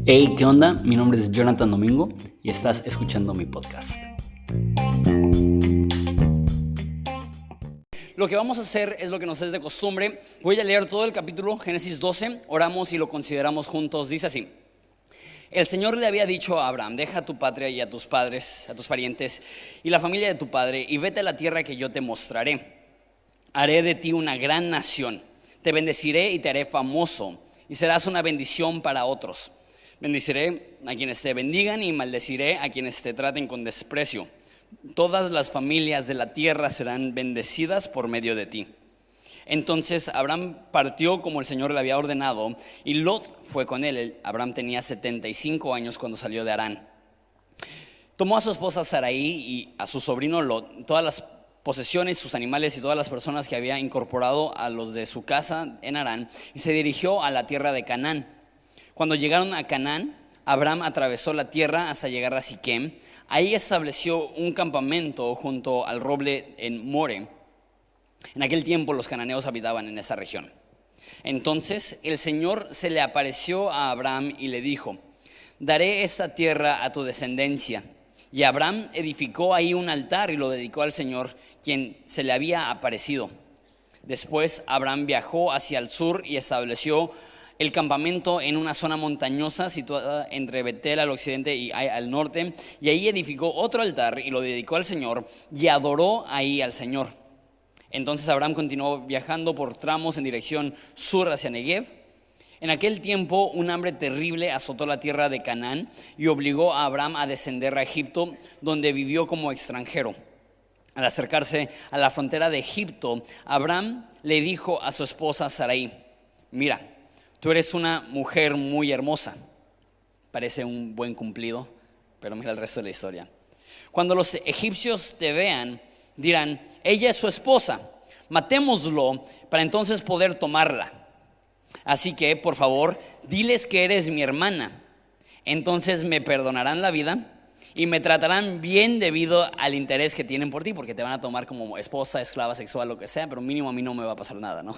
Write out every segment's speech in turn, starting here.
Hey, ¿qué onda? Mi nombre es Jonathan Domingo y estás escuchando mi podcast. Lo que vamos a hacer es lo que nos es de costumbre. Voy a leer todo el capítulo, Génesis 12, oramos y lo consideramos juntos. Dice así: el Señor le había dicho a Abraham: deja a tu patria y a tus padres, a tus parientes y la familia de tu padre, y vete a la tierra que yo te mostraré. Haré de ti una gran nación, te bendeciré y te haré famoso, y serás una bendición para otros. Bendeciré a quienes te bendigan y maldeciré a quienes te traten con desprecio. Todas las familias de la tierra serán bendecidas por medio de ti. Entonces Abraham partió como el Señor le había ordenado, y Lot fue con él. Abraham tenía 75 años cuando salió de Harán. Tomó a su esposa Sarai y a su sobrino Lot, todas las posesiones, sus animales y todas las personas que había incorporado a los de su casa en Harán, y se dirigió a la tierra de Canaán. Cuando llegaron a Canaán, Abraham atravesó la tierra hasta llegar a Siquem. Ahí estableció un campamento junto al roble en More. En aquel tiempo los cananeos habitaban en esa región. Entonces el Señor se le apareció a Abraham y le dijo: daré esta tierra a tu descendencia. Y Abraham edificó ahí un altar y lo dedicó al Señor, quien se le había aparecido. Después Abraham viajó hacia el sur y estableció el campamento en una zona montañosa situada entre Betel al occidente y Ai al norte, y ahí edificó otro altar y lo dedicó al Señor y adoró ahí al Señor. Entonces Abraham continuó viajando por tramos en dirección sur hacia Negev. En aquel tiempo un hambre terrible azotó la tierra de Canaán y obligó a Abraham a descender a Egipto, donde vivió como extranjero. Al acercarse a la frontera de Egipto, Abraham le dijo a su esposa Sarai: mira, tú eres una mujer muy hermosa. Parece un buen cumplido, pero mira el resto de la historia. Cuando los egipcios te vean, dirán: ella es su esposa, matémoslo para entonces poder tomarla. Así que, por favor, diles que eres mi hermana. Entonces me perdonarán la vida y me tratarán bien debido al interés que tienen por ti, porque te van a tomar como esposa, esclava sexual, lo que sea, pero mínimo a mí no me va a pasar nada, ¿no?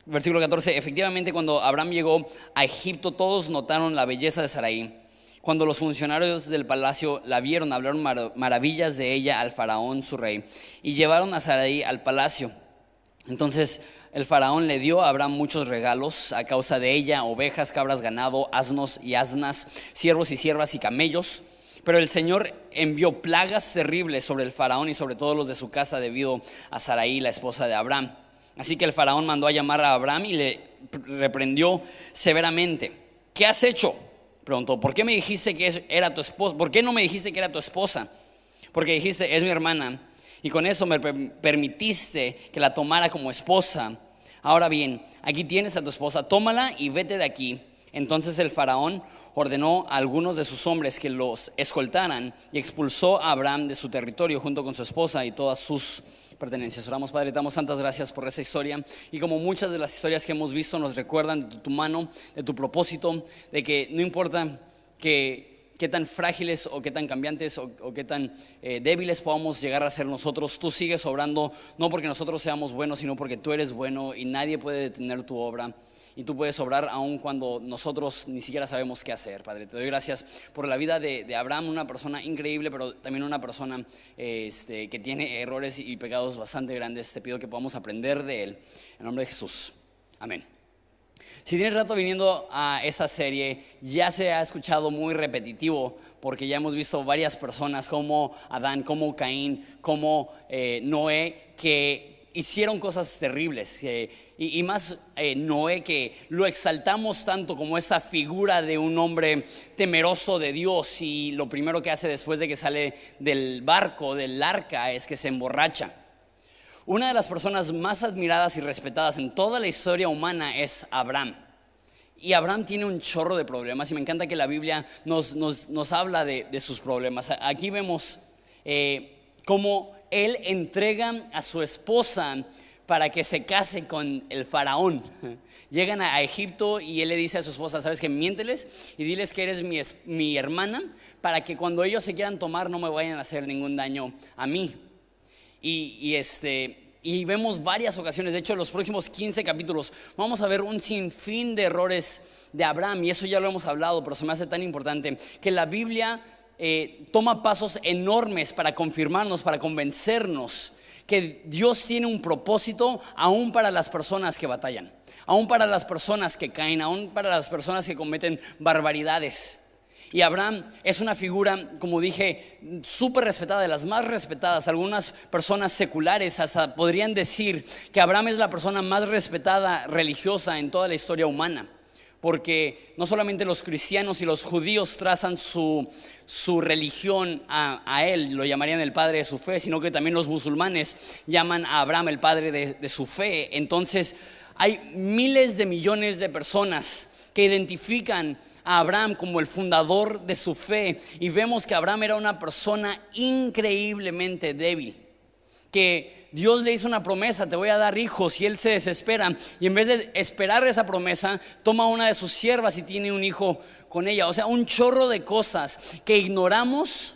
Versículo 14: efectivamente, cuando Abraham llegó a Egipto, todos notaron la belleza de Sarai. Cuando los funcionarios del palacio la vieron, hablaron maravillas de ella al faraón su rey, y llevaron a Sarai al palacio. Entonces el faraón le dio a Abraham muchos regalos a causa de ella: ovejas, cabras, ganado, asnos y asnas, siervos y siervas y camellos. Pero el Señor envió plagas terribles sobre el faraón y sobre todos los de su casa debido a Sarai, la esposa de Abraham. Así que el faraón mandó a llamar a Abraham y le reprendió severamente. ¿Qué has hecho?, preguntó. ¿Por qué me dijiste que era tu esposa? ¿Por qué no me dijiste que era tu esposa? Porque dijiste: es mi hermana, y con eso me permitiste que la tomara como esposa. Ahora bien, aquí tienes a tu esposa, tómala y vete de aquí. Entonces el faraón ordenó a algunos de sus hombres que los escoltaran y expulsó a Abraham de su territorio junto con su esposa y todas sus pertenencias. Oramos. Padre, te damos tantas gracias por esa historia, y como muchas de las historias que hemos visto nos recuerdan de tu mano, de tu propósito, de que no importa qué tan frágiles o qué tan cambiantes o qué tan débiles podamos llegar a ser nosotros, tú sigues obrando, no porque nosotros seamos buenos, sino porque tú eres bueno y nadie puede detener tu obra. Y tú puedes obrar aun cuando nosotros ni siquiera sabemos qué hacer, Padre. Te doy gracias por la vida de Abraham, una persona increíble, pero también una persona que tiene errores y pecados bastante grandes. Te pido que podamos aprender de él. En nombre de Jesús. Amén. Si tienes rato viniendo a esta serie, ya se ha escuchado muy repetitivo, porque ya hemos visto varias personas como Adán, como Caín, como Noé, que hicieron cosas terribles. Y más Noé, que lo exaltamos tanto como esta figura de un hombre temeroso de Dios, y lo primero que hace después de que sale del barco, del arca, es que se emborracha. Una de las personas más admiradas y respetadas en toda la historia humana es Abraham. Y Abraham tiene un chorro de problemas, y me encanta que la Biblia nos habla de sus problemas. Aquí vemos cómo él entrega a su esposa para que se case con el faraón. Llegan a Egipto y él le dice a su esposa: ¿sabes qué? Miénteles y diles que eres mi hermana, para que cuando ellos se quieran tomar no me vayan a hacer ningún daño a mí. Y Y vemos varias ocasiones, de hecho en los próximos 15 capítulos vamos a ver un sinfín de errores de Abraham, y eso ya lo hemos hablado, pero se me hace tan importante que la Biblia toma pasos enormes para confirmarnos, para convencernos que Dios tiene un propósito aún para las personas que batallan, aún para las personas que caen, aún para las personas que cometen barbaridades. Y Abraham es una figura, como dije, súper respetada, de las más respetadas. Algunas personas seculares hasta podrían decir que Abraham es la persona más respetada religiosa en toda la historia humana, porque no solamente los cristianos y los judíos trazan su religión a él, lo llamarían el padre de su fe, sino que también los musulmanes llaman a Abraham el padre de su fe. Entonces hay miles de millones de personas que identifican a Abraham como el fundador de su fe, y vemos que Abraham era una persona increíblemente débil, que Dios le hizo una promesa: te voy a dar hijos, y él se desespera, y en vez de esperar esa promesa, toma una de sus siervas y tiene un hijo con ella. O sea, un chorro de cosas que ignoramos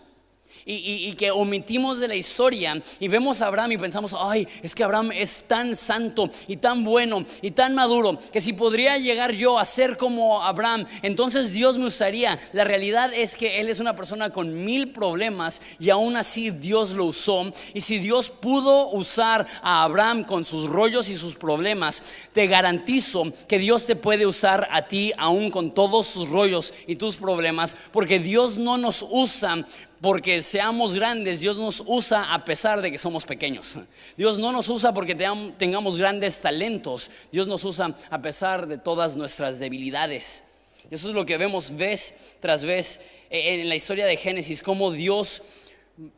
y que omitimos de la historia, y vemos a Abraham y pensamos: ay, es que Abraham es tan santo y tan bueno y tan maduro, que si podría llegar yo a ser como Abraham, entonces Dios me usaría. La realidad es que él es una persona con 1000 problemas, y aún así Dios lo usó. Y si Dios pudo usar a Abraham con sus rollos y sus problemas, te garantizo que Dios te puede usar a ti aún con todos tus rollos y tus problemas, porque Dios no nos usa porque seamos grandes, Dios nos usa a pesar de que somos pequeños. Dios no nos usa porque tengamos grandes talentos, Dios nos usa a pesar de todas nuestras debilidades. Eso es lo que vemos vez tras vez en la historia de Génesis, cómo Dios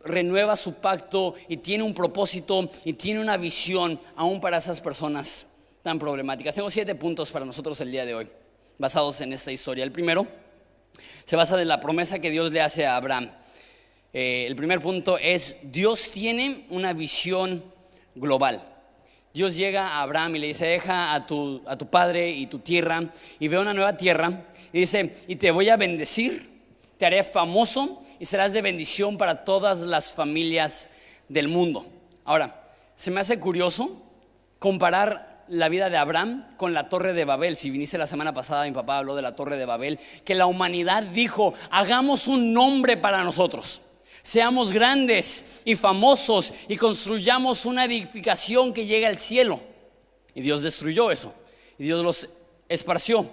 renueva su pacto y tiene un propósito y tiene una visión aún para esas personas tan problemáticas. Tengo 7 puntos para nosotros el día de hoy, basados en esta historia. El primero se basa en la promesa que Dios le hace a Abraham. El primer punto es: Dios tiene una visión global. Dios llega a Abraham y le dice: deja a tu padre y tu tierra y ve una nueva tierra, y dice: y te voy a bendecir, te haré famoso y serás de bendición para todas las familias del mundo. Ahora, se me hace curioso comparar la vida de Abraham con la Torre de Babel. Si viniste la semana pasada, mi papá habló de la Torre de Babel, que la humanidad dijo: hagamos un nombre para nosotros, seamos grandes y famosos y construyamos una edificación que llegue al cielo. Y Dios destruyó eso, y Dios los esparció.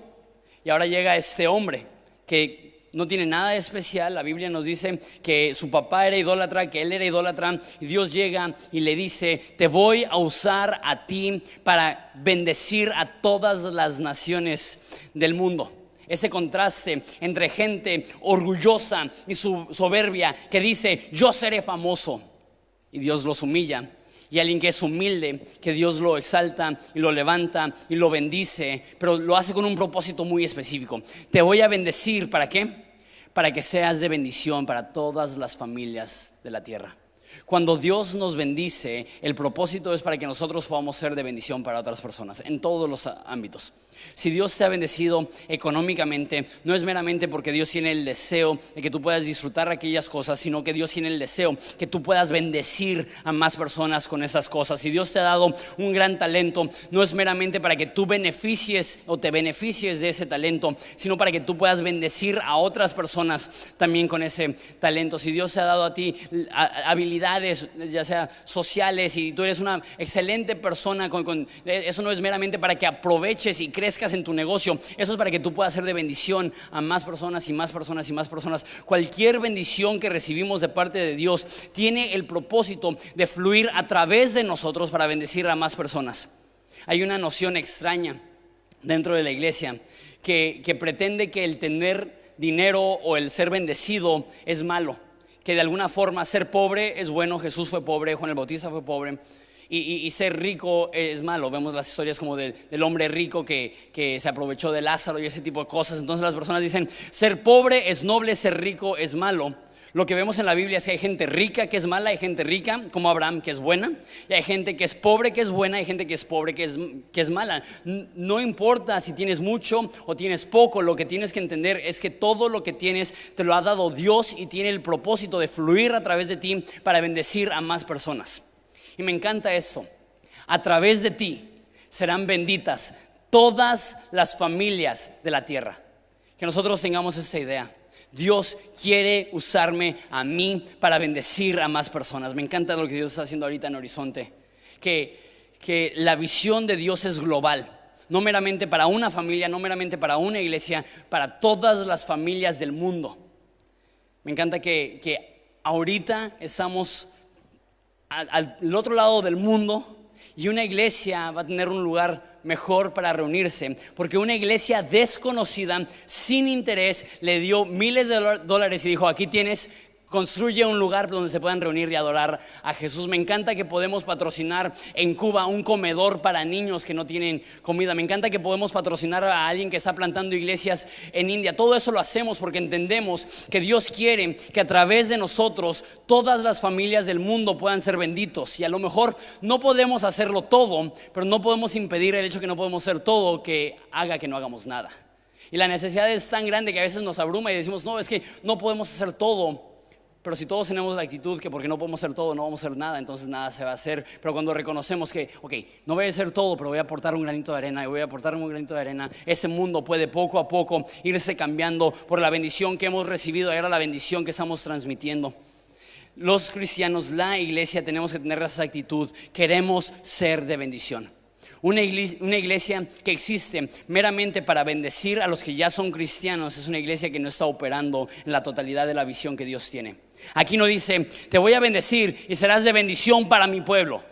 Y ahora llega este hombre que no tiene nada de especial. La Biblia nos dice que su papá era idólatra, que él era idólatra, y Dios llega y le dice: te voy a usar a ti para bendecir a todas las naciones del mundo. Ese contraste entre gente orgullosa y soberbia que dice: yo seré famoso, y Dios los humilla, y alguien que es humilde, que Dios lo exalta y lo levanta y lo bendice, pero lo hace con un propósito muy específico. Te voy a bendecir, ¿para qué? Para que seas de bendición para todas las familias de la tierra. Cuando Dios nos bendice, el propósito es para que nosotros podamos ser de bendición para otras personas en todos los ámbitos. Si Dios te ha bendecido económicamente, no es meramente porque Dios tiene el deseo de que tú puedas disfrutar aquellas cosas, sino que Dios tiene el deseo que tú puedas bendecir a más personas con esas cosas. Si Dios te ha dado un gran talento, no es meramente para que tú beneficies o te beneficies de ese talento, sino para que tú puedas bendecir a otras personas también con ese talento. Si Dios te ha dado a ti habilidades, ya sea sociales, y tú eres una excelente persona, eso no es meramente para que aproveches y crezcas en tu negocio. Eso es para que tú puedas ser de bendición a más personas y más personas y más personas. Cualquier bendición que recibimos de parte de Dios tiene el propósito de fluir a través de nosotros para bendecir a más personas. Hay una noción extraña dentro de la iglesia que pretende que el tener dinero o el ser bendecido es malo, que de alguna forma ser pobre es bueno. Jesús fue pobre, Juan el Bautista fue pobre, y ser rico es malo. Vemos las historias como del hombre rico que se aprovechó de Lázaro y ese tipo de cosas. Entonces las personas dicen: ser pobre es noble, ser rico es malo. Lo que vemos en la Biblia es que hay gente rica que es mala, hay gente rica como Abraham que es buena, y hay gente que es pobre que es buena, hay gente que es pobre que es mala. No importa si tienes mucho o tienes poco, lo que tienes que entender es que todo lo que tienes te lo ha dado Dios, y tiene el propósito de fluir a través de ti para bendecir a más personas. Y me encanta esto. A través de ti serán benditas todas las familias de la tierra. Que nosotros tengamos esta idea. Dios quiere usarme a mí para bendecir a más personas. Me encanta lo que Dios está haciendo ahorita en Horizonte. Que la visión de Dios es global. No meramente para una familia, no meramente para una iglesia, para todas las familias del mundo. Me encanta que ahorita estamos al otro lado del mundo y una iglesia va a tener un lugar mejor para reunirse, porque una iglesia desconocida, sin interés, le dio miles de dólares y dijo: aquí tienes, construye un lugar donde se puedan reunir y adorar a Jesús. Me encanta que podemos patrocinar en Cuba un comedor para niños que no tienen comida. Me encanta que podemos patrocinar a alguien que está plantando iglesias en India. Todo eso lo hacemos porque entendemos que Dios quiere que a través de nosotros todas las familias del mundo puedan ser benditos. Y a lo mejor no podemos hacerlo todo, pero no podemos impedir el hecho que no podemos hacer todo que haga que no hagamos nada. Y la necesidad es tan grande que a veces nos abruma y decimos: no, es que no podemos hacer todo. Pero si todos tenemos la actitud que porque no podemos hacer todo, no vamos a hacer nada, entonces nada se va a hacer. Pero cuando reconocemos que, no voy a hacer todo, pero voy a aportar un granito de arena, y voy a aportar un granito de arena, ese mundo puede poco a poco irse cambiando por la bendición que hemos recibido y ahora la bendición que estamos transmitiendo. Los cristianos, la iglesia, tenemos que tener esa actitud. Queremos ser de bendición. Una iglesia que existe meramente para bendecir a los que ya son cristianos es una iglesia que no está operando en la totalidad de la visión que Dios tiene. Aquí no dice: te voy a bendecir y serás de bendición para mi pueblo.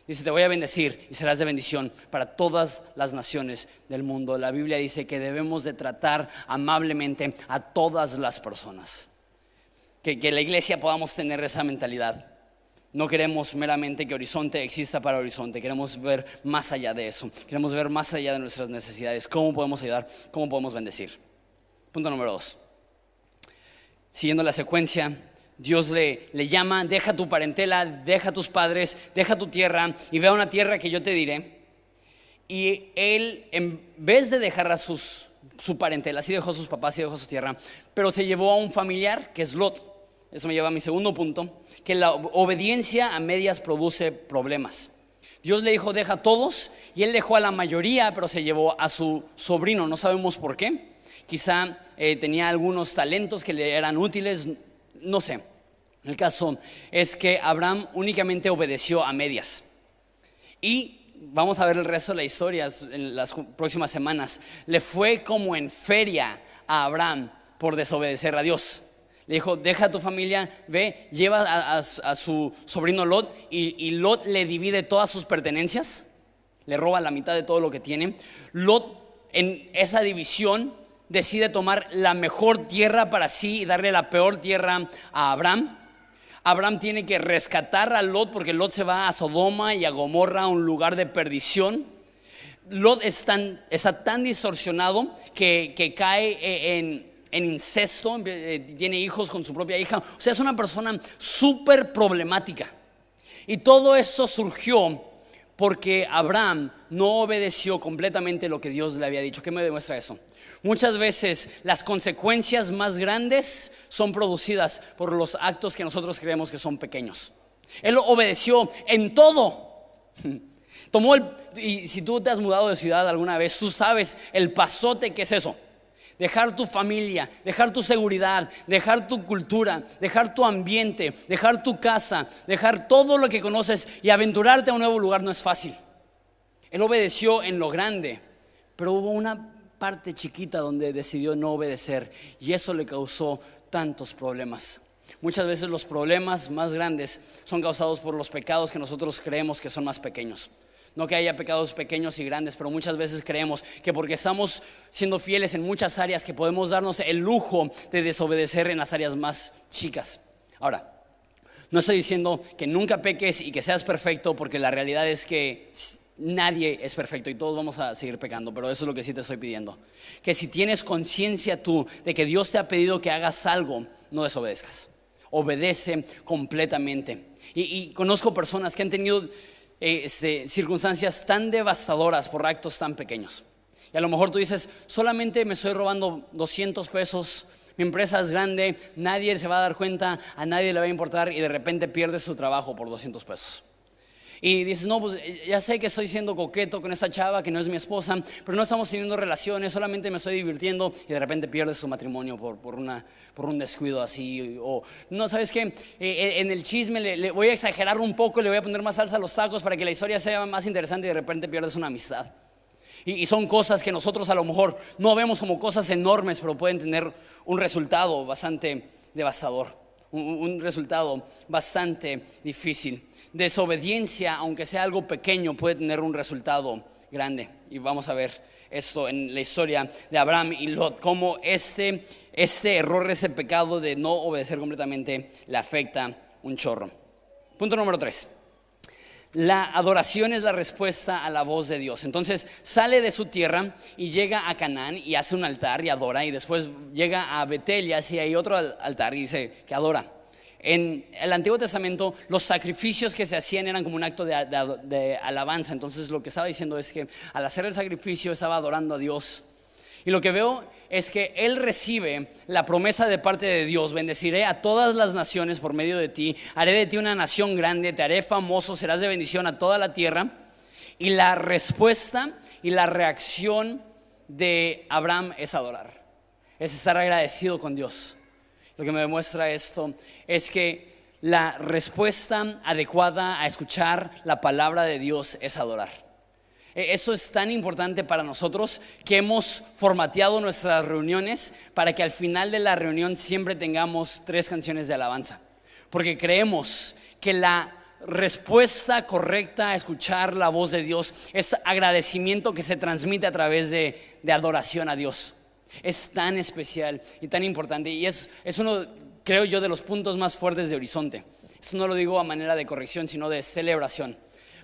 Dice: te voy a bendecir y serás de bendición para todas las naciones del mundo. La Biblia dice que debemos de tratar amablemente a todas las personas. Que la iglesia podamos tener esa mentalidad. No queremos meramente que Horizonte exista para Horizonte. Queremos ver más allá de eso. Queremos ver más allá de nuestras necesidades. ¿Cómo podemos ayudar? ¿Cómo podemos bendecir? Punto número 2. Siguiendo la secuencia, Dios le llama: deja tu parentela, deja tus padres, deja tu tierra y ve a una tierra que yo te diré. Y él, en vez de dejar a su parentela, sí dejó a sus papás, sí dejó a su tierra, pero se llevó a un familiar que es Lot. Eso me lleva a mi segundo punto, que la obediencia a medias produce problemas. Dios le dijo: deja a todos, y él dejó a la mayoría, pero se llevó a su sobrino. No sabemos por qué. Quizá tenía algunos talentos que le eran útiles, no sé. El caso es que Abraham únicamente obedeció a medias. Y vamos a ver el resto de la historia en las próximas semanas. Le fue como en feria a Abraham por desobedecer a Dios. Le dijo: deja a tu familia, ve, lleva a su sobrino Lot, y Lot le divide todas sus pertenencias, le roba la mitad de todo lo que tiene. Lot, en esa división, decide tomar la mejor tierra para sí y darle la peor tierra a Abraham. Abraham tiene que rescatar a Lot porque Lot se va a Sodoma y a Gomorra, un lugar de perdición. Lot está tan distorsionado que cae en incesto, tiene hijos con su propia hija. O sea, es una persona súper problemática. Y todo eso surgió porque Abraham no obedeció completamente lo que Dios le había dicho. ¿Qué me demuestra eso? Muchas veces las consecuencias más grandes son producidas por los actos que nosotros creemos que son pequeños. Él obedeció en todo. Y si tú te has mudado de ciudad alguna vez, tú sabes el pasote que es eso. Dejar tu familia, dejar tu seguridad, dejar tu cultura, dejar tu ambiente, dejar tu casa, dejar todo lo que conoces y aventurarte a un nuevo lugar no es fácil. Él obedeció en lo grande, pero hubo una parte chiquita donde decidió no obedecer y eso le causó tantos problemas. Muchas veces los problemas más grandes son causados por los pecados que nosotros creemos que son más pequeños. No que haya pecados pequeños y grandes, pero muchas veces creemos que porque estamos siendo fieles en muchas áreas que podemos darnos el lujo de desobedecer en las áreas más chicas. Ahora, no estoy diciendo que nunca peques y que seas perfecto, porque la realidad es que nadie es perfecto y todos vamos a seguir pecando, pero eso es lo que sí te estoy pidiendo. Que si tienes conciencia tú de que Dios te ha pedido que hagas algo, no desobedezcas. Obedece completamente. Y conozco personas que han tenido circunstancias tan devastadoras por actos tan pequeños. Y a lo mejor tú dices: solamente me estoy robando 200 pesos, mi empresa es grande, nadie se va a dar cuenta, a nadie le va a importar, y de repente pierdes tu trabajo por 200 pesos. Y dices, no, pues ya sé que estoy siendo coqueto con esta chava que no es mi esposa, pero no estamos teniendo relaciones, solamente me estoy divirtiendo, y de repente pierdes tu matrimonio por un descuido así. O no, ¿sabes qué? En el chisme le voy a exagerar un poco, le voy a poner más salsa a los tacos para que la historia sea más interesante, y de repente pierdes una amistad. Y son cosas que nosotros a lo mejor no vemos como cosas enormes, pero pueden tener un resultado bastante devastador, un resultado bastante difícil. Desobediencia, aunque sea algo pequeño, puede tener un resultado grande. Y vamos a ver esto en la historia de Abraham y Lot, cómo este error, ese pecado de no obedecer completamente, le afecta un chorro. Punto número 3. La adoración es la respuesta a la voz de Dios. Entonces sale de su tierra y llega a Canaán y hace un altar y adora, y después llega a Betel y hace ahí otro altar y dice que adora. En el Antiguo Testamento los sacrificios que se hacían eran como un acto de alabanza. Entonces lo que estaba diciendo es que al hacer el sacrificio estaba adorando a Dios. Y lo que veo es que él recibe la promesa de parte de Dios: bendeciré a todas las naciones por medio de ti, haré de ti una nación grande, te haré famoso, serás de bendición a toda la tierra. Y la respuesta y la reacción de Abraham es adorar, es estar agradecido con Dios. Lo que me demuestra esto es que la respuesta adecuada a escuchar la palabra de Dios es adorar. Esto es tan importante para nosotros que hemos formateado nuestras reuniones para que al final de la reunión siempre tengamos 3 canciones de alabanza, porque creemos que la respuesta correcta a escuchar la voz de Dios es agradecimiento que se transmite a través de adoración a Dios. Es tan especial y tan importante, y es uno, creo yo, de los puntos más fuertes de Horizonte. Esto no lo digo a manera de corrección, sino de celebración.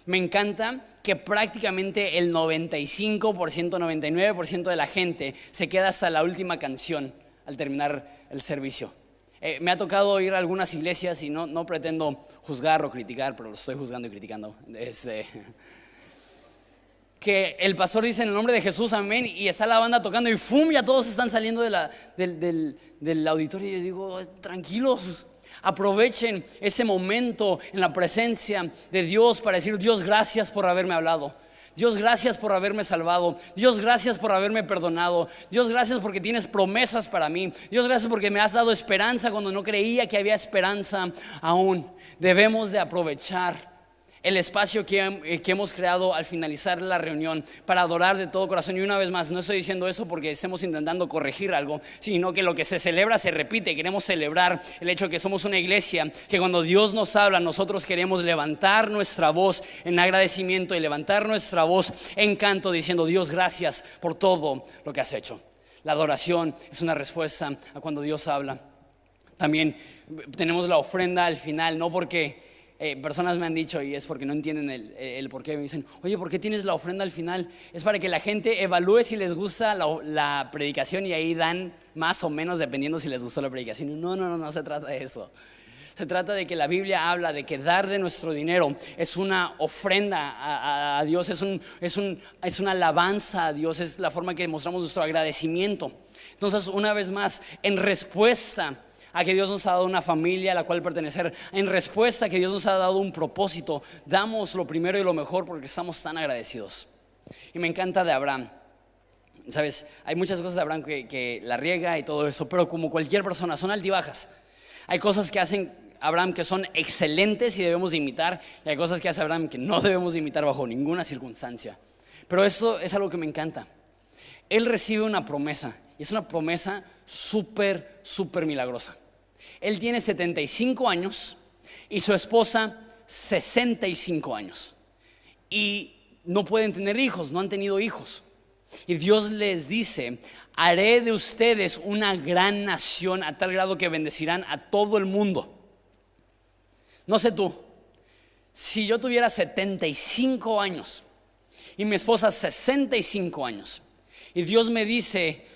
Me encanta que prácticamente el 95%, 99% de la gente se queda hasta la última canción al terminar el servicio. Me ha tocado ir a algunas iglesias y no pretendo juzgar o criticar, pero lo estoy juzgando y criticando. Que el pastor dice en el nombre de Jesús, amén, y está la banda tocando y ¡fum! Ya todos están saliendo del auditorio. Y yo digo, tranquilos, aprovechen ese momento en la presencia de Dios para decir: Dios, gracias por haberme hablado. Dios, gracias por haberme salvado. Dios, gracias por haberme perdonado. Dios, gracias porque tienes promesas para mí. Dios, gracias porque me has dado esperanza cuando no creía que había esperanza aún. Debemos de aprovechar el espacio que hemos creado al finalizar la reunión para adorar de todo corazón. Y una vez más, no estoy diciendo eso porque estemos intentando corregir algo, sino que lo que se celebra se repite. Queremos celebrar el hecho de que somos una iglesia que cuando Dios nos habla, nosotros queremos levantar nuestra voz en agradecimiento y levantar nuestra voz en canto, diciendo: Dios, gracias por todo lo que has hecho. La adoración es una respuesta a cuando Dios habla. También tenemos la ofrenda al final, no porque personas me han dicho, y es porque no entienden el por qué, me dicen: oye, ¿por qué tienes la ofrenda al final? Es para que la gente evalúe si les gusta la predicación, y ahí dan más o menos dependiendo si les gustó la predicación. No se trata de eso. Se trata de que la Biblia habla de que dar de nuestro dinero es una ofrenda a Dios, es una alabanza a Dios, es la forma que mostramos nuestro agradecimiento. Entonces, una vez más, en respuesta a que Dios nos ha dado una familia a la cual pertenecer, en respuesta a que Dios nos ha dado un propósito, damos lo primero y lo mejor porque estamos tan agradecidos. Y me encanta de Abraham. Sabes, hay muchas cosas de Abraham que la riega y todo eso, pero como cualquier persona, son altibajas. Hay cosas que hacen Abraham que son excelentes y debemos de imitar, y hay cosas que hace Abraham que no debemos de imitar bajo ninguna circunstancia. Pero eso es algo que me encanta. Él recibe una promesa, y es una promesa súper milagrosa. Él tiene 75 años y su esposa 65 años, y no pueden tener hijos, no han tenido hijos. Y Dios les dice: haré de ustedes una gran nación, a tal grado que bendecirán a todo el mundo. No sé tú, si yo tuviera 75 años y mi esposa 65 años, y Dios me dice: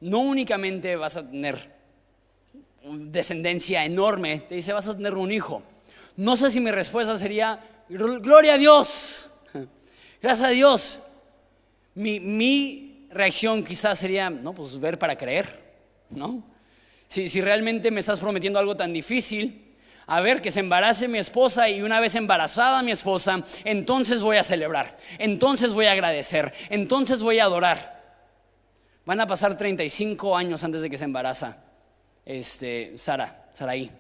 no únicamente vas a tener descendencia enorme, te dice: vas a tener un hijo. No sé si mi respuesta sería: gloria a Dios, gracias a Dios. Mi reacción quizás sería: no, pues ver para creer, ¿no? Si realmente me estás prometiendo algo tan difícil, A ver, que se embarace mi esposa, y una vez embarazada mi esposa, entonces voy a celebrar, entonces voy a agradecer, entonces voy a adorar. Van a pasar 35 años antes de que se embaraza Sarai.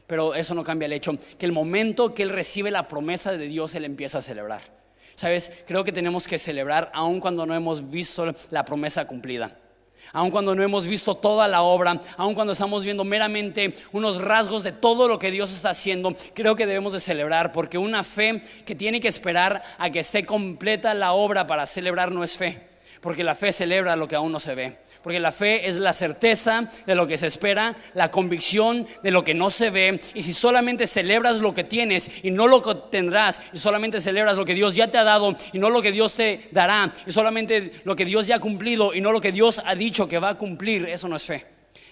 Pero eso no cambia el hecho que el momento que él recibe la promesa de Dios, él empieza a celebrar. ¿Sabes? Creo que tenemos que celebrar aun cuando no hemos visto la promesa cumplida, aun cuando no hemos visto toda la obra, aun cuando estamos viendo meramente unos rasgos de todo lo que Dios está haciendo. Creo que debemos de celebrar, porque una fe que tiene que esperar a que esté completa la obra para celebrar no es fe. Porque la fe celebra lo que aún no se ve. Porque la fe es la certeza de lo que se espera, la convicción de lo que no se ve. Y si solamente celebras lo que tienes y no lo que tendrás, y solamente celebras lo que Dios ya te ha dado y no lo que Dios te dará, y solamente lo que Dios ya ha cumplido y no lo que Dios ha dicho que va a cumplir, eso no es fe.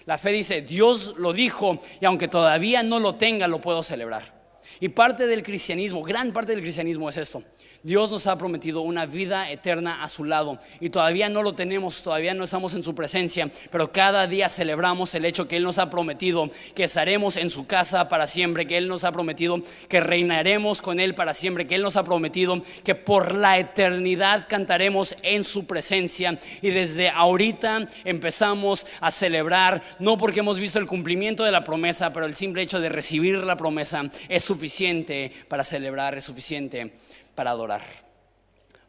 La fe dice: Dios lo dijo, y aunque todavía no lo tenga, lo puedo celebrar. Y parte del cristianismo, gran parte del cristianismo es esto: Dios nos ha prometido una vida eterna a su lado, y todavía no lo tenemos, todavía no estamos en su presencia, pero cada día celebramos el hecho que Él nos ha prometido que estaremos en su casa para siempre, que Él nos ha prometido que reinaremos con Él para siempre, que Él nos ha prometido que por la eternidad cantaremos en su presencia. Y desde ahorita empezamos a celebrar, no porque hemos visto el cumplimiento de la promesa, pero el simple hecho de recibir la promesa es suficiente para celebrar, es suficiente para adorar.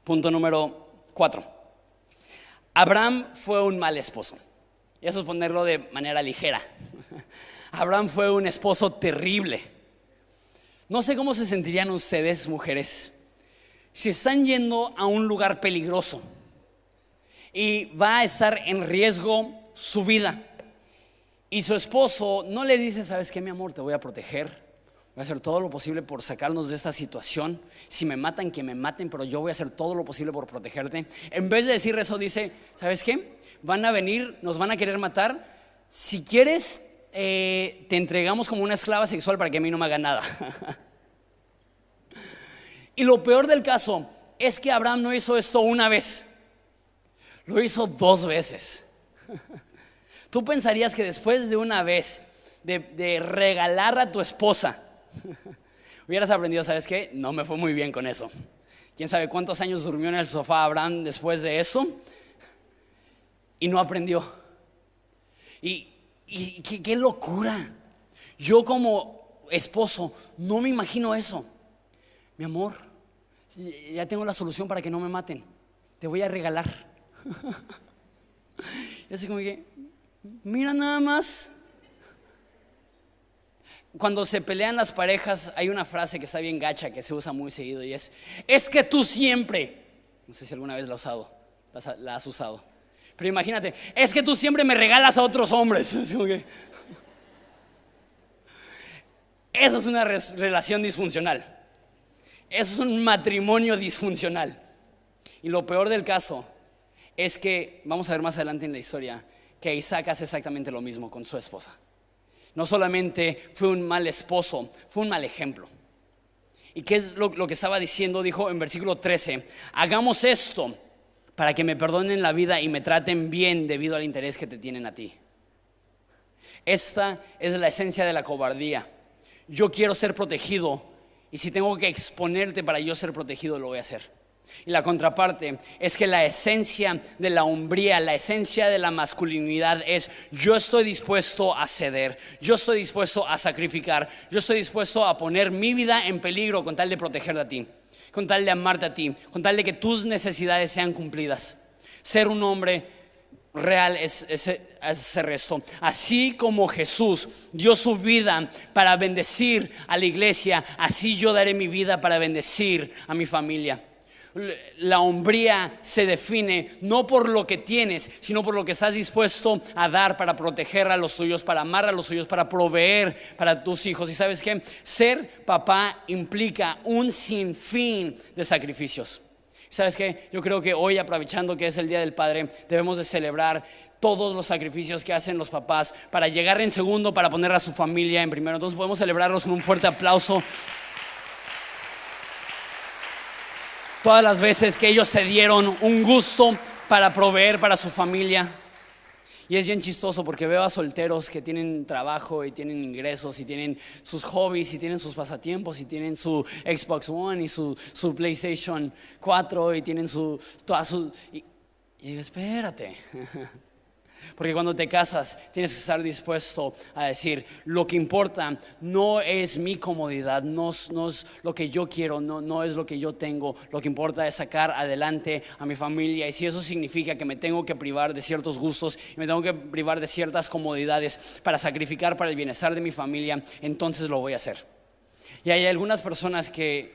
Punto número 4. Abraham fue un mal esposo. Y eso es ponerlo de manera ligera. Abraham fue un esposo terrible. No sé cómo se sentirían ustedes, mujeres, si están yendo a un lugar peligroso y va a estar en riesgo su vida, y su esposo no les dice: ¿sabes qué, mi amor? Te voy a proteger, voy a hacer todo lo posible por sacarnos de esta situación. Si me matan, que me maten, pero yo voy a hacer todo lo posible por protegerte. En vez de decir eso, dice: ¿sabes qué? Van a venir, nos van a querer matar. Si quieres, te entregamos como una esclava sexual para que a mí no me haga nada. Y lo peor del caso es que Abraham no hizo esto una vez, lo hizo 2 veces. Tú pensarías que después de una vez de regalar a tu esposa, hubieras aprendido: ¿sabes qué? No me fue muy bien con eso. ¿Quién sabe cuántos años durmió en el sofá Abraham después de eso? Y no aprendió. Y qué locura. Yo como esposo no me imagino eso. Mi amor, ya tengo la solución para que no me maten. Te voy a regalar. Y así como que, mira nada más. Cuando se pelean las parejas, hay una frase que está bien gacha, que se usa muy seguido, y es que tú siempre. No sé si alguna vez la has usado. Pero imagínate: es que tú siempre me regalas a otros hombres. Así como que, eso es una relación disfuncional. Eso es un matrimonio disfuncional. Y lo peor del caso es que, vamos a ver más adelante en la historia, que Isaac hace exactamente lo mismo con su esposa. No solamente fue un mal esposo, fue un mal ejemplo. ¿Y qué es lo que estaba diciendo? Dijo en versículo 13: hagamos esto para que me perdonen la vida y me traten bien debido al interés que te tienen a ti. Esta es la esencia de la cobardía. Yo quiero ser protegido, y si tengo que exponerte para yo ser protegido, lo voy a hacer. Y la contraparte es que la esencia de la hombría, la esencia de la masculinidad es: yo estoy dispuesto a ceder, yo estoy dispuesto a sacrificar, yo estoy dispuesto a poner mi vida en peligro con tal de protegerte a ti, con tal de amarte a ti, con tal de que tus necesidades sean cumplidas. Ser un hombre real es hacer esto. Así como Jesús dio su vida para bendecir a la iglesia, así yo daré mi vida para bendecir a mi familia. La hombría se define no por lo que tienes, sino por lo que estás dispuesto a dar para proteger a los tuyos, para amar a los tuyos, para proveer para tus hijos. Y ¿sabes qué? Ser papá implica un sinfín de sacrificios. ¿Sabes qué? Yo creo que hoy, aprovechando que es el Día del Padre, debemos de celebrar todos los sacrificios que hacen los papás para llegar en segundo, para poner a su familia en primero. Entonces podemos celebrarlos con un fuerte aplauso. Todas las veces que ellos se dieron un gusto para proveer para su familia. Y es bien chistoso porque veo a solteros que tienen trabajo y tienen ingresos y tienen sus hobbies y tienen sus pasatiempos y tienen su Xbox One y su PlayStation 4 y tienen todas sus... Y digo, espérate. Porque cuando te casas tienes que estar dispuesto a decir, lo que importa no es mi comodidad, no es lo que yo quiero, no es lo que yo tengo. Lo que importa es sacar adelante a mi familia. Y si eso significa que me tengo que privar de ciertos gustos y me tengo que privar de ciertas comodidades para sacrificar para el bienestar de mi familia, entonces lo voy a hacer. Y hay algunas personas que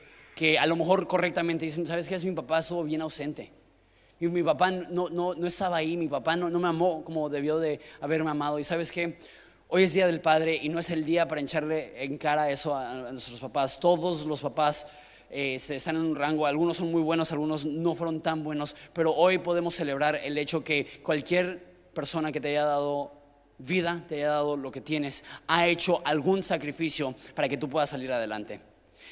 a lo mejor correctamente dicen, ¿sabes qué? Mi papá estuvo bien ausente. Y mi papá no estaba ahí, mi papá no me amó como debió de haberme amado. Y ¿sabes qué? Hoy es Día del Padre y no es el día para echarle en cara eso a nuestros papás. Todos los papás están en un rango, algunos son muy buenos, algunos no fueron tan buenos. Pero hoy podemos celebrar el hecho que cualquier persona que te haya dado vida, te haya dado lo que tienes, ha hecho algún sacrificio para que tú puedas salir adelante.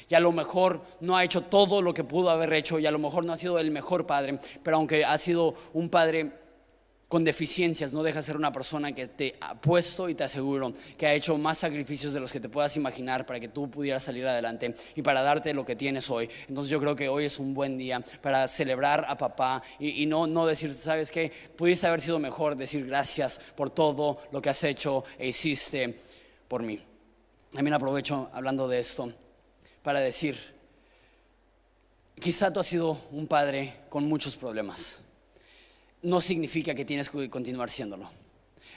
Y a lo mejor no ha hecho todo lo que pudo haber hecho y a lo mejor no ha sido el mejor padre, pero aunque ha sido un padre con deficiencias, no deja de ser una persona que te ha puesto y te aseguro que ha hecho más sacrificios de los que te puedas imaginar para que tú pudieras salir adelante y para darte lo que tienes hoy. Entonces yo creo que hoy es un buen día para celebrar a papá y no decir, ¿sabes qué? Pudiste haber sido mejor, decir gracias por todo lo que has hecho e hiciste por mí. También aprovecho hablando de esto para decir, quizá tú has sido un padre con muchos problemas. No significa que tienes que continuar siéndolo.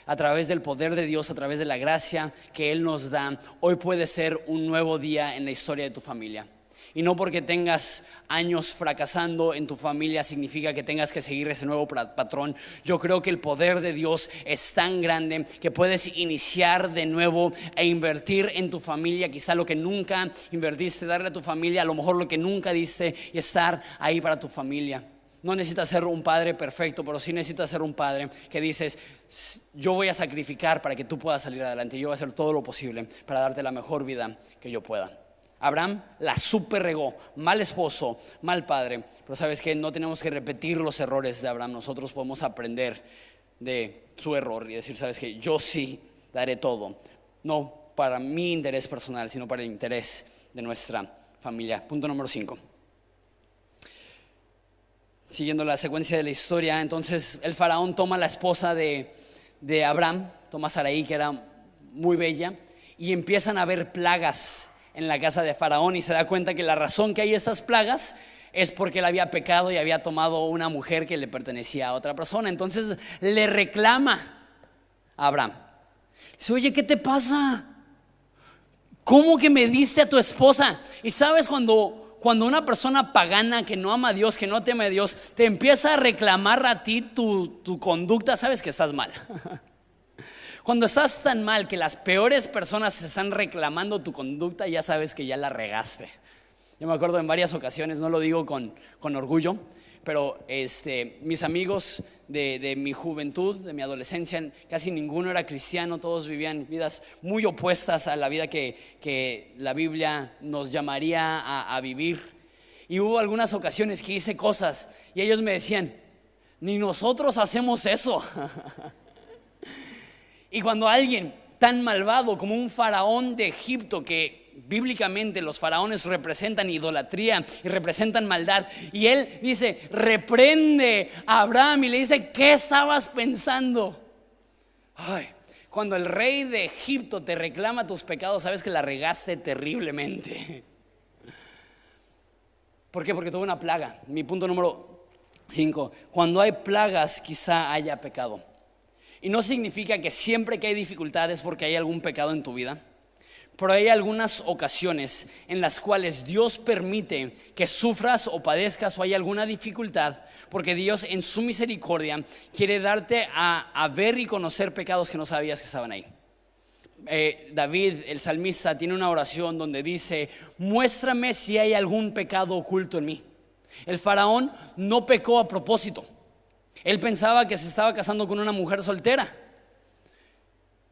A través del poder de Dios, a través de la gracia que Él nos da, hoy puede ser un nuevo día en la historia de tu familia. Y no porque tengas años fracasando en tu familia significa que tengas que seguir ese nuevo patrón. Yo creo que el poder de Dios es tan grande que puedes iniciar de nuevo e invertir en tu familia. Quizá lo que nunca invertiste, darle a tu familia, a lo mejor lo que nunca diste, y estar ahí para tu familia. No necesitas ser un padre perfecto, pero sí necesitas ser un padre que dices, yo voy a sacrificar para que tú puedas salir adelante. Yo voy a hacer todo lo posible para darte la mejor vida que yo pueda. Abraham la super regó, mal esposo, mal padre. Pero sabes que no tenemos que repetir los errores de Abraham. Nosotros podemos aprender de su error y decir, sabes que yo sí daré todo. No para mi interés personal, sino para el interés de nuestra familia. Punto número 5. Siguiendo la secuencia de la historia, entonces el faraón toma la esposa de Abraham, toma a Sarai, que era muy bella, y empiezan a haber plagas en la casa de faraón, y se da cuenta que la razón que hay estas plagas es porque él había pecado y había tomado una mujer que le pertenecía a otra persona. Entonces le reclama a Abraham. Dice, oye, ¿qué te pasa? ¿Cómo que me diste a tu esposa? Y sabes, cuando una persona pagana que no ama a Dios, que no teme a Dios, te empieza a reclamar a ti tu conducta, sabes que estás mal. Cuando estás tan mal que las peores personas se están reclamando tu conducta, ya sabes que ya la regaste. Yo me acuerdo en varias ocasiones, no lo digo con orgullo, pero mis amigos de mi juventud, de mi adolescencia, casi ninguno era cristiano. Todos vivían vidas muy opuestas a la vida que la Biblia nos llamaría a vivir. Y hubo algunas ocasiones que hice cosas y ellos me decían, ni nosotros hacemos eso. Y cuando alguien tan malvado como un faraón de Egipto, que bíblicamente los faraones representan idolatría y representan maldad, y él dice, reprende a Abraham y le dice, ¿qué estabas pensando? Ay, cuando el rey de Egipto te reclama tus pecados, sabes que la regaste terriblemente. ¿Por qué? Porque tuvo una plaga. Mi punto número 5, cuando hay plagas quizá haya pecado. Y no significa que siempre que hay dificultades porque hay algún pecado en tu vida, pero hay algunas ocasiones en las cuales Dios permite que sufras o padezcas o hay alguna dificultad, porque Dios en su misericordia quiere darte a ver y conocer pecados que no sabías que estaban ahí. David, el salmista, tiene una oración donde dice, muéstrame si hay algún pecado oculto en mí. El faraón no pecó a propósito. Él pensaba que se estaba casando con una mujer soltera.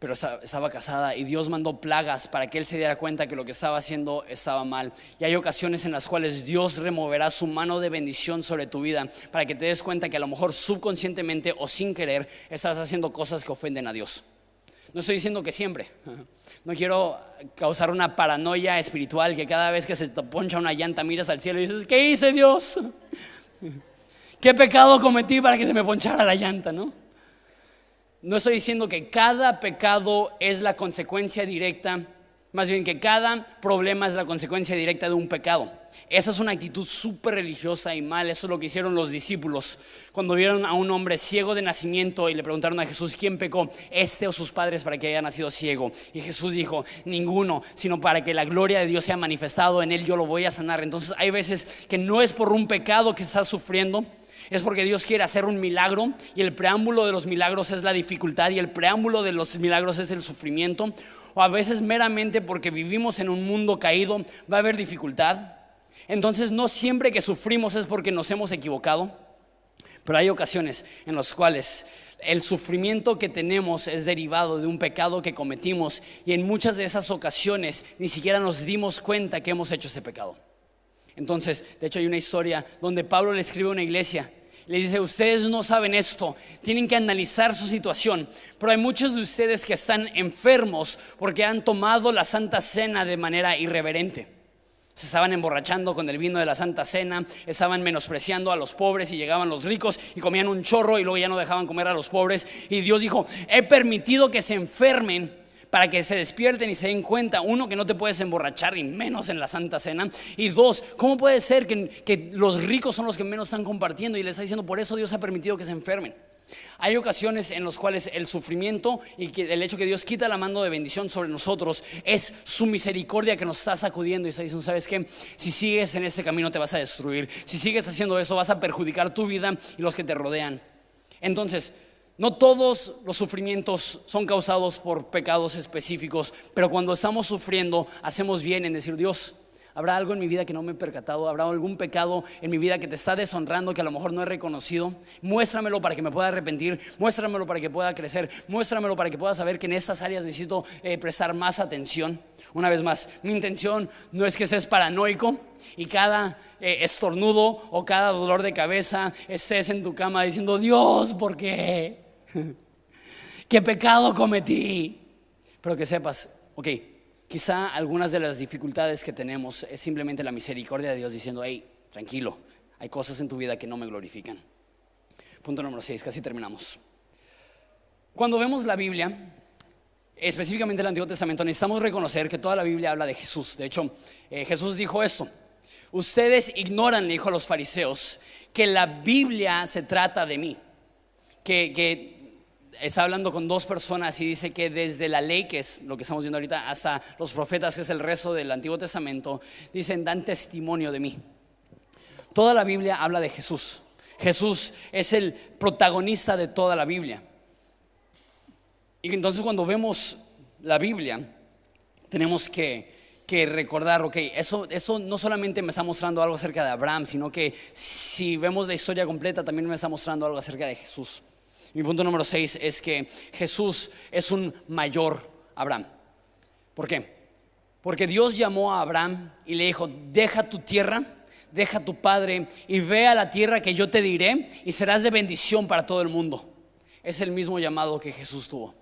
pero estaba casada y Dios mandó plagas para que él se diera cuenta que lo que estaba haciendo estaba mal. Y hay ocasiones en las cuales Dios removerá su mano de bendición sobre tu vida para que te des cuenta que a lo mejor subconscientemente o sin querer estás haciendo cosas que ofenden a Dios. No estoy diciendo que siempre. No quiero causar una paranoia espiritual que cada vez que se te poncha una llanta miras al cielo y dices: ¿qué hice, Dios? ¿Qué pecado cometí para que se me ponchara la llanta? No estoy diciendo que cada pecado es la consecuencia directa, más bien que cada problema es la consecuencia directa de un pecado. Esa es una actitud súper religiosa y mal. Eso es lo que hicieron los discípulos cuando vieron a un hombre ciego de nacimiento y le preguntaron a Jesús: ¿quién pecó, este o sus padres, para que haya nacido ciego? Y Jesús dijo: ninguno, sino para que la gloria de Dios sea manifestado en él, yo lo voy a sanar. Entonces hay veces que no es por un pecado que estás sufriendo, es porque Dios quiere hacer un milagro, y el preámbulo de los milagros es la dificultad, y el preámbulo de los milagros es el sufrimiento. O a veces meramente porque vivimos en un mundo caído va a haber dificultad. Entonces no siempre que sufrimos es porque nos hemos equivocado, pero hay ocasiones en las cuales el sufrimiento que tenemos es derivado de un pecado que cometimos, y en muchas de esas ocasiones ni siquiera nos dimos cuenta que hemos hecho ese pecado. Entonces, de hecho, hay una historia donde Pablo le escribe a una iglesia. Le dice: ustedes no saben esto, tienen que analizar su situación, pero hay muchos de ustedes que están enfermos porque han tomado la Santa Cena de manera irreverente. Se estaban emborrachando con el vino de la Santa Cena, estaban menospreciando a los pobres, y llegaban los ricos y comían un chorro y luego ya no dejaban comer a los pobres. Y Dios dijo: he permitido que se enfermen para que se despierten y se den cuenta, uno, que no te puedes emborrachar, y menos en la Santa Cena, y dos, ¿cómo puede ser que los ricos son los que menos están compartiendo? Y le está diciendo: por eso Dios ha permitido que se enfermen. Hay ocasiones en las cuales el sufrimiento y el hecho que Dios quita la mano de bendición sobre nosotros es su misericordia que nos está sacudiendo y está diciendo: ¿sabes qué? Si sigues en ese camino te vas a destruir. Si sigues haciendo eso vas a perjudicar tu vida y los que te rodean. Entonces, no todos los sufrimientos son causados por pecados específicos, pero cuando estamos sufriendo hacemos bien en decir: Dios, ¿habrá algo en mi vida que no me he percatado? ¿Habrá algún pecado en mi vida que te está deshonrando, que a lo mejor no he reconocido? Muéstramelo para que me pueda arrepentir, muéstramelo para que pueda crecer, muéstramelo para que pueda saber que en estas áreas necesito prestar más atención. Una vez más, mi intención no es que seas paranoico y cada estornudo o cada dolor de cabeza estés en tu cama diciendo: Dios, ¿por qué? ¿Qué pecado cometí? Pero que sepas, ok, quizá algunas de las dificultades que tenemos es simplemente la misericordia de Dios diciendo: hey, tranquilo, hay cosas en tu vida que no me glorifican. Punto número 6, casi terminamos. Cuando vemos la Biblia, específicamente el Antiguo Testamento, necesitamos reconocer que toda la Biblia habla de Jesús. De hecho, Jesús dijo esto: ustedes ignoran, le dijo a los fariseos, que la Biblia se trata de mí. Que está hablando con dos personas y dice que desde la ley, que es lo que estamos viendo ahorita, hasta los profetas, que es el resto del Antiguo Testamento, dicen: dan testimonio de mí. Toda la Biblia habla de Jesús. Jesús es el protagonista de toda la Biblia. Y entonces cuando vemos la Biblia tenemos que recordar, ok, eso no solamente me está mostrando algo acerca de Abraham, sino que si vemos la historia completa también me está mostrando algo acerca de Jesús. Mi punto número 6 es que Jesús es un mayor Abraham. ¿Por qué? Porque Dios llamó a Abraham y le dijo: deja tu tierra, deja tu padre y ve a la tierra que yo te diré, y serás de bendición para todo el mundo. Es el mismo llamado que Jesús tuvo.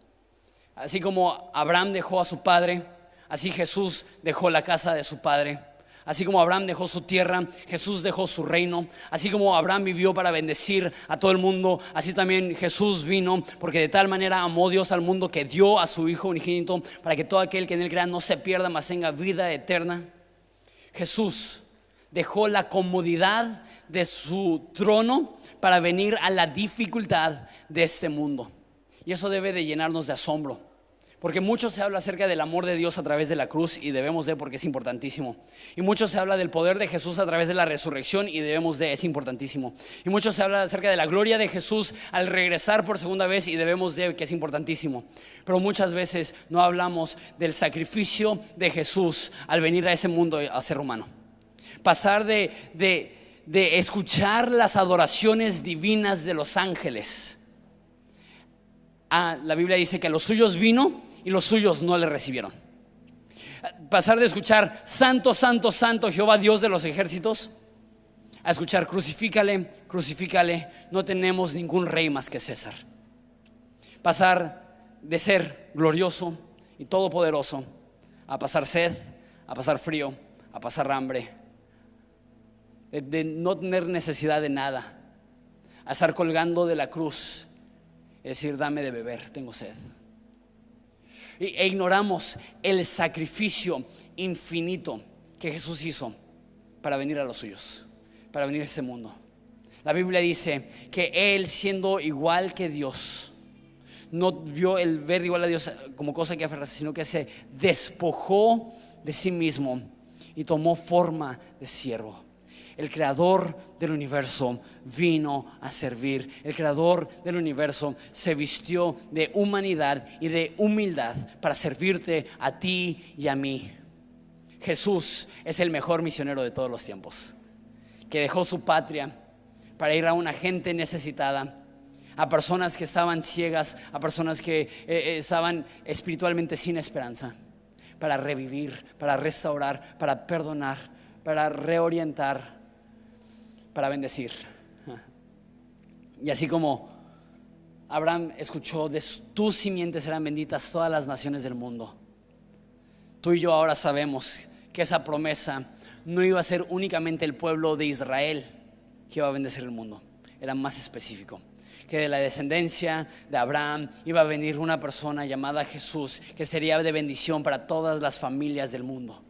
Así como Abraham dejó a su padre, así Jesús dejó la casa de su padre. Así como Abraham dejó su tierra, Jesús dejó su reino. Así como Abraham vivió para bendecir a todo el mundo, así también Jesús vino, porque de tal manera amó Dios al mundo que dio a su Hijo unigénito, para que todo aquel que en él crea no se pierda, mas tenga vida eterna. Jesús dejó la comodidad de su trono para venir a la dificultad de este mundo. Y eso debe de llenarnos de asombro, porque mucho se habla acerca del amor de Dios a través de la cruz, y debemos de, porque es importantísimo. Y mucho se habla del poder de Jesús a través de la resurrección, y debemos de, es importantísimo. Y mucho se habla acerca de la gloria de Jesús al regresar por segunda vez, y debemos de, que es importantísimo. Pero muchas veces no hablamos del sacrificio de Jesús al venir a ese mundo a ser humano. Pasar de escuchar las adoraciones divinas de los ángeles. La Biblia dice que a los suyos vino y los suyos no le recibieron. Pasar de escuchar santo, santo, santo Jehová Dios de los ejércitos a escuchar crucifícale, crucifícale, no tenemos ningún rey más que César. Pasar de ser glorioso y todopoderoso a pasar sed, a pasar frío, a pasar hambre, de no tener necesidad de nada, a estar colgando de la cruz y decir dame de beber, tengo sed. E ignoramos el sacrificio infinito que Jesús hizo para venir a los suyos, para venir a este mundo. La Biblia dice que Él, siendo igual que Dios, no vio el ver igual a Dios como cosa que aferrarse, sino que se despojó de sí mismo y tomó forma de siervo. El creador del universo vino a servir. El creador del universo se vistió de humanidad y de humildad para servirte a ti y a mí. Jesús es el mejor misionero de todos los tiempos, que dejó su patria para ir a una gente necesitada, a personas que estaban ciegas, a personas que estaban espiritualmente sin esperanza, para revivir, para restaurar, para perdonar, para reorientar, para bendecir. Y así como Abraham escuchó, de tus simientes serán benditas todas las naciones del mundo, tú y yo ahora sabemos que esa promesa no iba a ser únicamente el pueblo de Israel que iba a bendecir el mundo. Era más específico, que de la descendencia de Abraham iba a venir una persona llamada Jesús, que sería de bendición para todas las familias del mundo.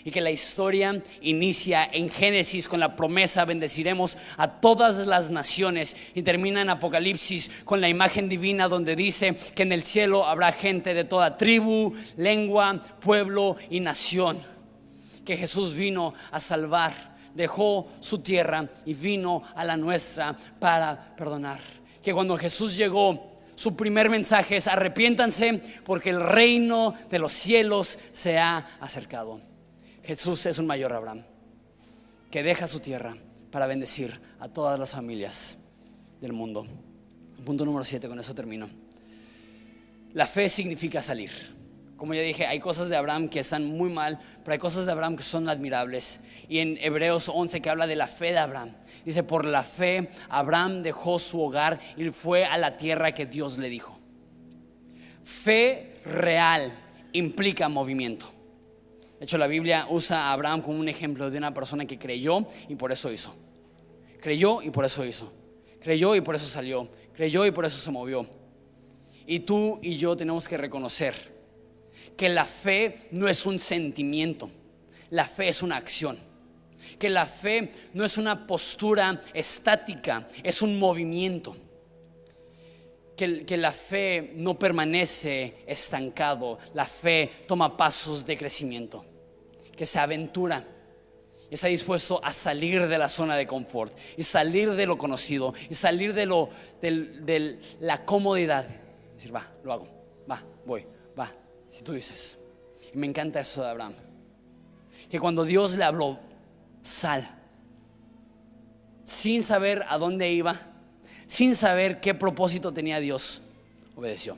Y que la historia inicia en Génesis con la promesa bendeciremos a todas las naciones, y termina en Apocalipsis con la imagen divina donde dice que en el cielo habrá gente de toda tribu, lengua, pueblo y nación. Que Jesús vino a salvar, dejó su tierra y vino a la nuestra para perdonar. Que cuando Jesús llegó, su primer mensaje es arrepiéntanse porque el reino de los cielos se ha acercado. Jesús es un mayor Abraham que deja su tierra para bendecir a todas las familias del mundo. Punto número 7, con eso termino. La fe significa salir. Como ya dije, hay cosas de Abraham que están muy mal, pero hay cosas de Abraham que son admirables. Y en Hebreos 11, que habla de la fe de Abraham, dice: por la fe Abraham dejó su hogar y fue a la tierra que Dios le dijo. Fe real implica movimiento. De hecho, la Biblia usa a Abraham como un ejemplo de una persona que creyó y por eso hizo. Creyó y por eso hizo. Creyó y por eso salió. Creyó y por eso se movió. Y tú y yo tenemos que reconocer que la fe no es un sentimiento, la fe es una acción. Que la fe no es una postura estática, es un movimiento. Que la fe no permanece estancado, la fe toma pasos de crecimiento, que se aventura, está dispuesto a salir de la zona de confort y salir de lo conocido y salir de la comodidad. Decir, va, lo hago, va, voy, va, si tú dices. Y me encanta eso de Abraham, que cuando Dios le habló, sal, sin saber a dónde iba, sin saber qué propósito tenía Dios, obedeció.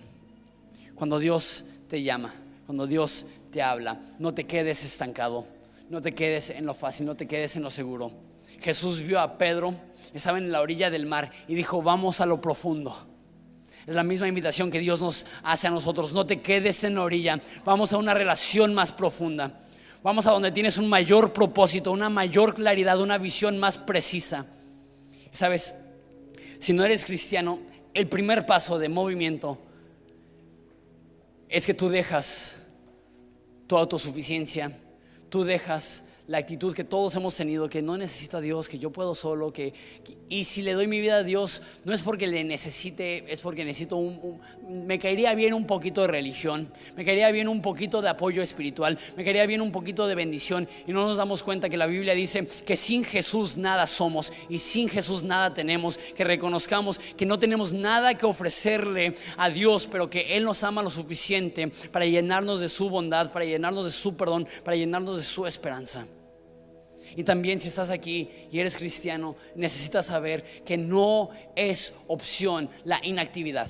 Cuando Dios te llama, cuando Dios te habla, no te quedes estancado, no te quedes en lo fácil, no te quedes en lo seguro. Jesús vio a Pedro, estaba en la orilla del mar y dijo: vamos a lo profundo. Es la misma invitación que Dios nos hace a nosotros: no te quedes en la orilla, vamos a una relación más profunda. Vamos a donde tienes un mayor propósito, una mayor claridad, una visión más precisa. ¿Sabes? Si no eres cristiano, el primer paso de movimiento es que tú dejas tu autosuficiencia, tú dejas la actitud que todos hemos tenido, que no necesito a Dios, que yo puedo solo, y si le doy mi vida a Dios, no es porque le necesite, es porque necesito me caería bien un poquito de religión, me caería bien un poquito de apoyo espiritual, me caería bien un poquito de bendición. Y no nos damos cuenta que la Biblia dice que sin Jesús nada somos y sin Jesús nada tenemos. Que reconozcamos que no tenemos nada que ofrecerle a Dios, pero que Él nos ama lo suficiente para llenarnos de su bondad, para llenarnos de su perdón, para llenarnos de su esperanza. Y también, si estás aquí y eres cristiano, necesitas saber que no es opción la inactividad.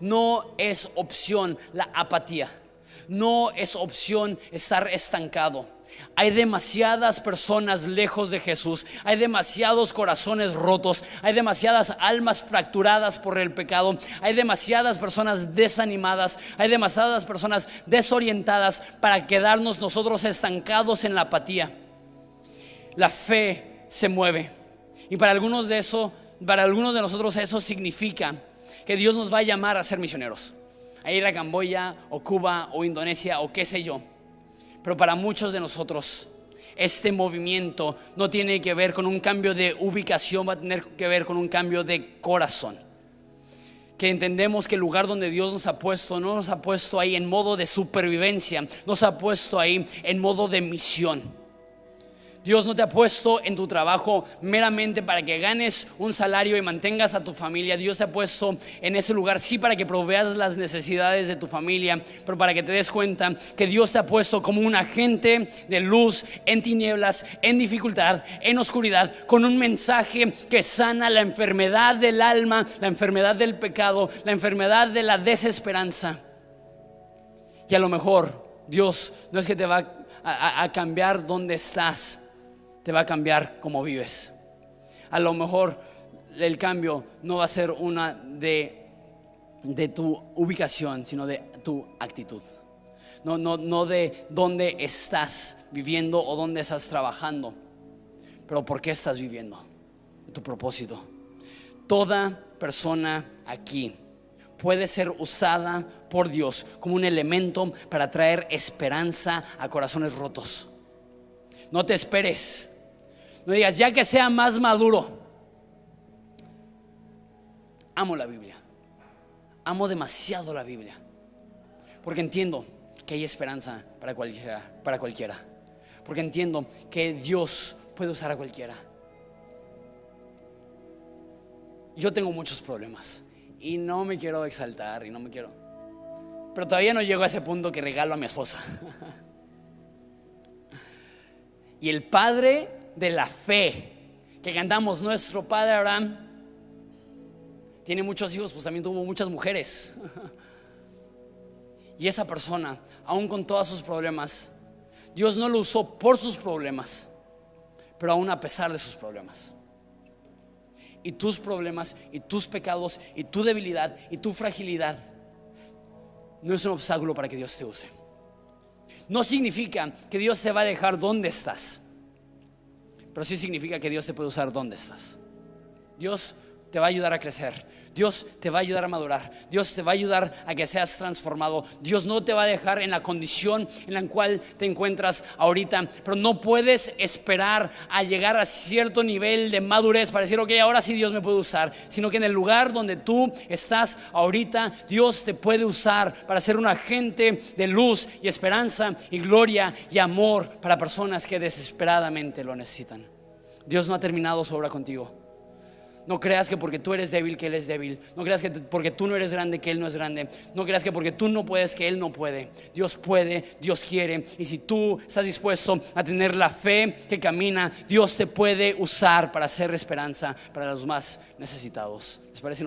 No es opción la apatía. No es opción estar estancado. Hay demasiadas personas lejos de Jesús. Hay demasiados corazones rotos. Hay demasiadas almas fracturadas por el pecado. Hay demasiadas personas desanimadas. Hay demasiadas personas desorientadas para quedarnos nosotros estancados en la apatía. La fe se mueve. Y para algunos de nosotros eso significa que Dios nos va a llamar a ser misioneros, a ir a Camboya o Cuba o Indonesia o qué sé yo. Pero para muchos de nosotros este movimiento no tiene que ver con un cambio de ubicación, va a tener que ver con un cambio de corazón. Que entendemos que el lugar donde Dios nos ha puesto no nos ha puesto ahí en modo de supervivencia, nos ha puesto ahí en modo de misión. Dios no te ha puesto en tu trabajo meramente para que ganes un salario y mantengas a tu familia. Dios te ha puesto en ese lugar sí para que proveas las necesidades de tu familia, pero para que te des cuenta que Dios te ha puesto como un agente de luz en tinieblas, en dificultad, en oscuridad, con un mensaje que sana la enfermedad del alma, la enfermedad del pecado, la enfermedad de la desesperanza. Y a lo mejor Dios no es que te va a cambiar donde estás, te va a cambiar cómo vives. A lo mejor el cambio no va a ser una de tu ubicación, sino de tu actitud. No de dónde estás viviendo o dónde estás trabajando, pero por qué estás viviendo, tu propósito. Toda persona aquí puede ser usada por Dios como un elemento para traer esperanza a corazones rotos. No te esperes. No digas, ya que sea más maduro. Amo la Biblia. Amo demasiado la Biblia. Porque entiendo que hay esperanza para cualquiera. Porque entiendo que Dios puede usar a cualquiera. Yo tengo muchos problemas y no me quiero exaltar pero todavía no llego a ese punto que regalo a mi esposa. Y el padre de la fe que cantamos, nuestro padre Abraham, tiene muchos hijos, pues también tuvo muchas mujeres. Y esa persona, aún con todos sus problemas, Dios no lo usó por sus problemas, pero aún a pesar de sus problemas. Y tus problemas, y tus pecados, y tu debilidad, y tu fragilidad no es un obstáculo para que Dios te use. No significa que Dios te va a dejar donde estás, pero sí significa que Dios te puede usar donde estás. Dios te va a ayudar a crecer. Dios te va a ayudar a madurar. Dios te va a ayudar a que seas transformado. Dios no te va a dejar en la condición en la cual te encuentras ahorita, pero no puedes esperar a llegar a cierto nivel de madurez para decir, ok, ahora sí Dios me puede usar, sino que en el lugar donde tú estás ahorita, Dios te puede usar para ser un agente de luz y esperanza y gloria y amor para personas que desesperadamente lo necesitan. Dios no ha terminado su obra contigo. No creas que porque tú eres débil que Él es débil. No creas que porque tú no eres grande que Él no es grande. No creas que porque tú no puedes que Él no puede. Dios puede, Dios quiere. Y si tú estás dispuesto a tener la fe que camina, Dios te puede usar para hacer esperanza para los más necesitados. ¿Les parece?